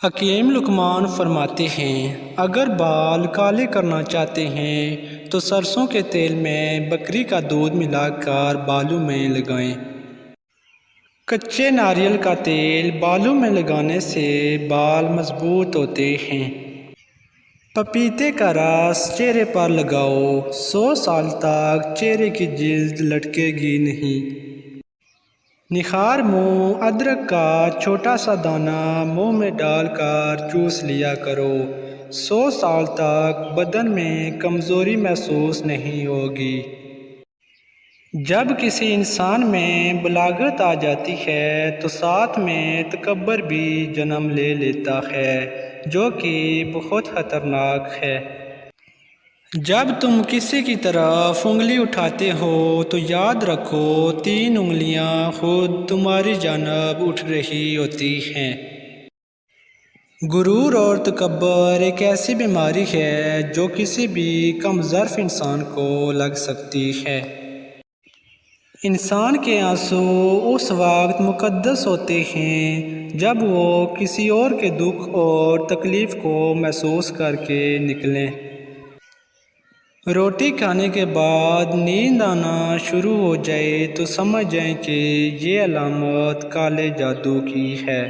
حکیم لقمان فرماتے ہیں اگر بال کالے کرنا چاہتے ہیں تو سرسوں کے تیل میں بکری کا دودھ ملا کر بالوں میں لگائیں۔ کچے ناریل کا تیل بالوں میں لگانے سے بال مضبوط ہوتے ہیں۔ پپیتے کا رس چہرے پر لگاؤ، 100 سال تک چہرے کی جلد لٹکے گی نہیں۔ نکھار منہ ادرک کا چھوٹا سا دانہ منہ میں ڈال کر چوس لیا کرو، 100 سال تک بدن میں کمزوری محسوس نہیں ہوگی۔ جب کسی انسان میں بلاغت آ جاتی ہے تو ساتھ میں تکبر بھی جنم لے لیتا ہے، جو کہ بہت خطرناک ہے۔ جب تم کسی کی طرف انگلی اٹھاتے ہو تو یاد رکھو 3 انگلیاں خود تمہاری جانب اٹھ رہی ہوتی ہیں۔ غرور اور تکبر ایک ایسی بیماری ہے جو کسی بھی کم ظرف انسان کو لگ سکتی ہے۔ انسان کے آنسو اس وقت مقدس ہوتے ہیں جب وہ کسی اور کے دکھ اور تکلیف کو محسوس کر کے نکلیں۔ روٹی کھانے کے بعد نیند آنا شروع ہو جائے تو سمجھ جائیں کہ یہ علامت کالے جادو کی ہے۔